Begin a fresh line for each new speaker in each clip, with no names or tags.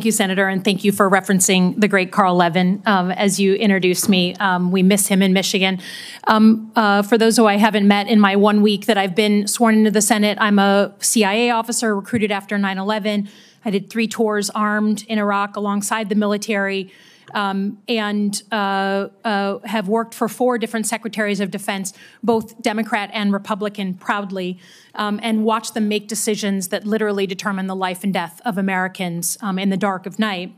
Thank you, Senator, and thank you for referencing the great Carl Levin as you introduced me. We miss him in Michigan. For those who I haven't met in my 1 week that I've been sworn into the Senate, I'm a CIA officer recruited after 9/11. I did 3 tours armed in Iraq alongside the military, and have worked for 4 different secretaries of defense, both Democrat and Republican, proudly, and watched them make decisions that literally determine the life and death of Americans in the dark of night.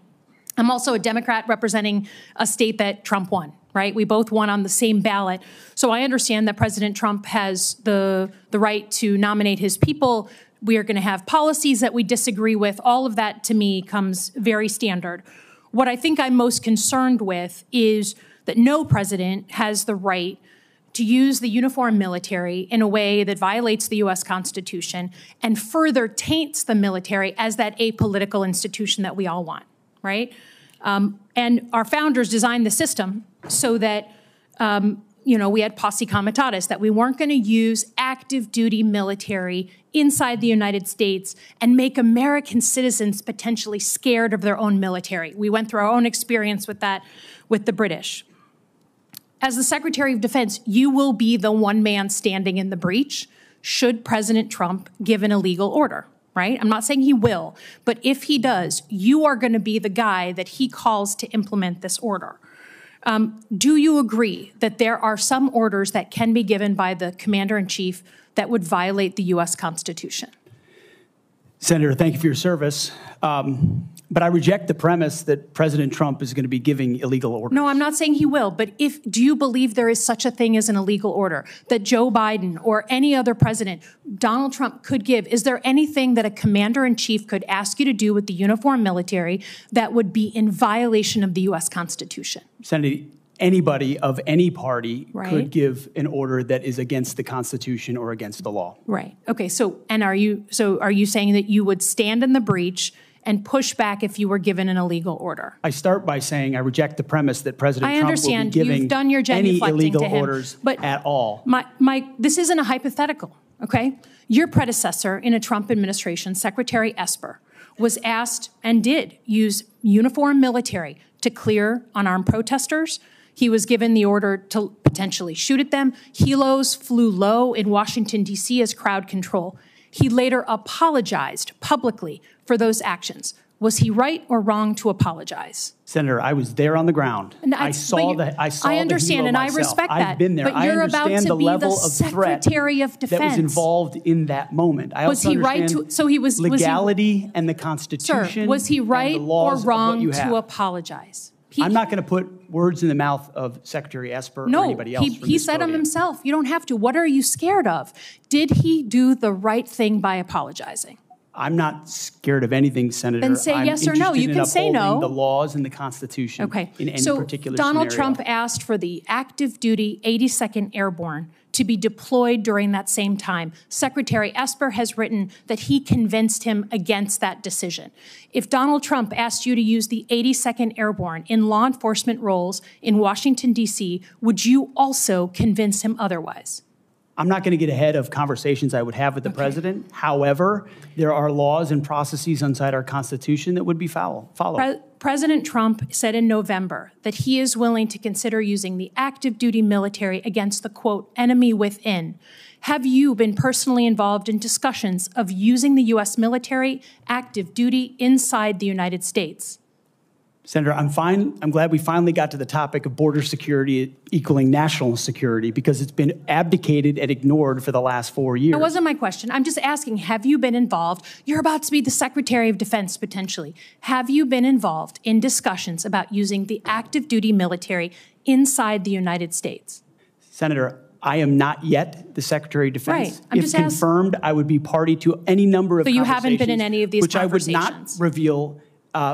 I'm also a Democrat representing a state that Trump won, right? We both won on the same ballot. So I understand that President Trump has the right to nominate his people. We are going to have policies that we disagree with. All of that, to me, comes very standard. What I think I'm most concerned with is that no president has the right to use the uniformed military in a way that violates the U.S. Constitution and further taints the military as that apolitical institution that we all want, right? And our founders designed the system so that we had posse comitatus, that we weren't going to use active duty military inside the United States and make American citizens potentially scared of their own military. We went through our own experience with that with the British. As the Secretary of Defense, you will be the one man standing in the breach should President Trump give an illegal order, right? I'm not saying he will, but if he does, you are going to be the guy that he calls to implement this order. Do you agree that there are some orders that can be given by the Commander-in-Chief that would violate the U.S. Constitution?
Senator, thank you for your service. But I reject the premise that President Trump is going to be giving illegal orders.
No, I'm not saying he will. But do you believe there is such a thing as an illegal order that Joe Biden or any other president, Donald Trump, could give? Is there anything that a commander-in-chief could ask you to do with the uniformed military that would be in violation of the U.S. Constitution?
Senator, anybody of any party
right.
could give an order that is against the Constitution or against the law.
Right. Okay. Are you saying that you would stand in the breach and push back if you were given an illegal order?
I start by saying I reject the premise that President Trump will be giving
you've done your
any
genuflecting
illegal
to him,
orders
but
at all.
This isn't a hypothetical, okay? Your predecessor in a Trump administration, Secretary Esper, was asked and did use uniformed military to clear unarmed protesters. He was given the order to potentially shoot at them. Helos flew low in Washington, D.C. as crowd control. He later apologized publicly for those actions. Was he right or wrong to apologize?
Senator, I was there on the ground.
I understand, and I respect that.
I've been there.
But you're about to be the Secretary of Defense
that was involved in that moment. I
was he right to? So he was
legality and the Constitution.
Sir, was he right or wrong to apologize?
I'm not going to put words in the mouth of Secretary Esper or anybody else.
He said them himself. You don't have to. What are you scared of? Did he do the right thing by apologizing?
I'm not scared of anything, Senator.
Then say yes or no. You can say no.
The laws and the Constitution in any particular
Donald
scenario.
Trump asked for the active duty 82nd Airborne to be deployed during that same time. Secretary Esper has written that he convinced him against that decision. If Donald Trump asked you to use the 82nd Airborne in law enforcement roles in Washington, D.C., would you also convince him otherwise?
I'm not going to get ahead of conversations I would have with the president. However, there are laws and processes inside our Constitution that would be followed.
President Trump said in November that he is willing to consider using the active duty military against the, quote, enemy within. Have you been personally involved in discussions of using the U.S. military active duty inside the United States?
Senator, I'm glad we finally got to the topic of border security equaling national security because it's been abdicated and ignored for the last 4 years.
That wasn't my question. I'm just asking, have you been involved? You're about to be the Secretary of Defense, potentially. Have you been involved in discussions about using the active duty military inside the United States?
Senator, I am not yet the Secretary of Defense.
Right.
If confirmed, I would be party to any number of conversations.
So you haven't been in any of these conversations?
Which I would not reveal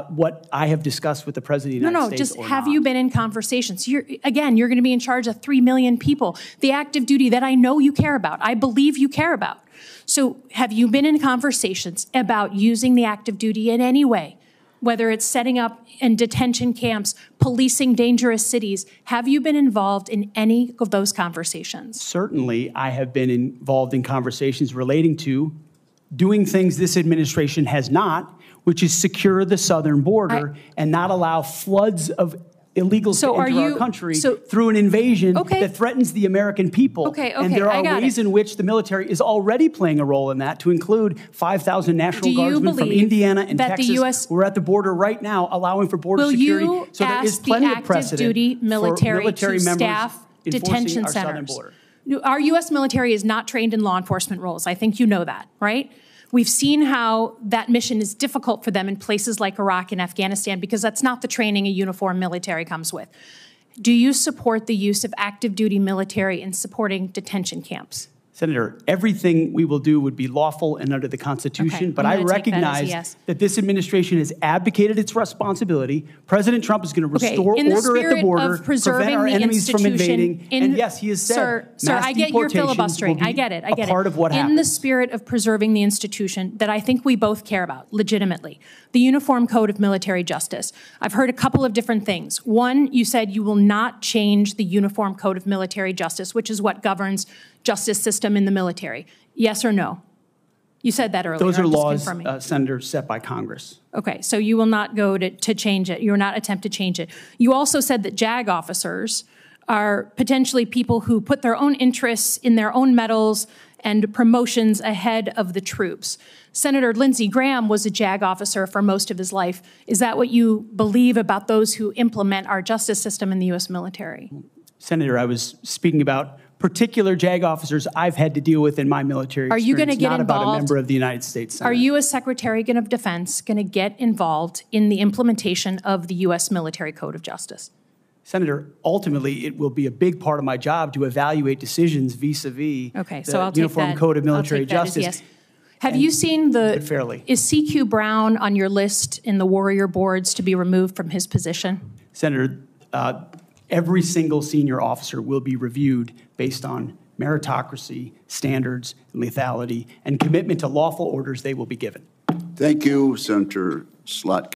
what I have discussed with the President of the United States.
No, just have you been in conversations? You're going to be in charge of 3 million people, the active duty that I know you care about. I believe you care about. So have you been in conversations about using the active duty in any way, whether it's setting up in detention camps, policing dangerous cities? Have you been involved in any of those conversations?
Certainly, I have been involved in conversations relating to doing things this administration has not, which is secure the southern border and not allow floods of illegals to enter our country through an invasion that threatens the American people. And there are ways in which the military is already playing a role in that, to include 5,000 National Guardsmen from Indiana and Texas. We're at the border right now allowing for border security. So there is plenty of precedent for military members
staff detention centers. Our U.S. military is not trained in law enforcement roles. I think you know that, right? We've seen how that mission is difficult for them in places like Iraq and Afghanistan because that's not the training a uniformed military comes with. Do you support the use of active duty military in supporting detention camps?
Senator, everything we will do would be lawful and under the Constitution, but I recognize that this administration has abdicated its responsibility. President Trump is going to restore order at the border, prevent our enemies from invading, and yes, he has said
Sir, I get your filibustering. I get it. I get it.
Part of what happens.
In the spirit of preserving the institution that I think we both care about, legitimately, the Uniform Code of Military Justice. I've heard a couple of different things. One, you said you will not change the Uniform Code of Military Justice, which is what governs justice system in the military. Yes or no? You said that earlier.
Those are laws, Senator, set by Congress.
Okay, so you will not go to change it. You will not attempt to change it. You also said that JAG officers are potentially people who put their own interests in their own medals and promotions ahead of the troops. Senator Lindsey Graham was a JAG officer for most of his life. Is that what you believe about those who implement our justice system in the U.S. military?
Senator, I was speaking about particular JAG officers I've had to deal with in my military experience,
are you going to get
not
involved?
About a member of the United States Senate.
Are you, as Secretary of Defense, going to get involved in the implementation of the U.S. Military Code of Justice?
Senator, ultimately, it will be a big part of my job to evaluate decisions vis-a-vis the Uniform Code of Military Justice.
Yes. Have you seen is CQ Brown on your list in the Warrior boards to be removed from his position?
Senator, every single senior officer will be reviewed based on meritocracy, standards, lethality, and commitment to lawful orders they will be given.
Thank you, Senator Slotkin.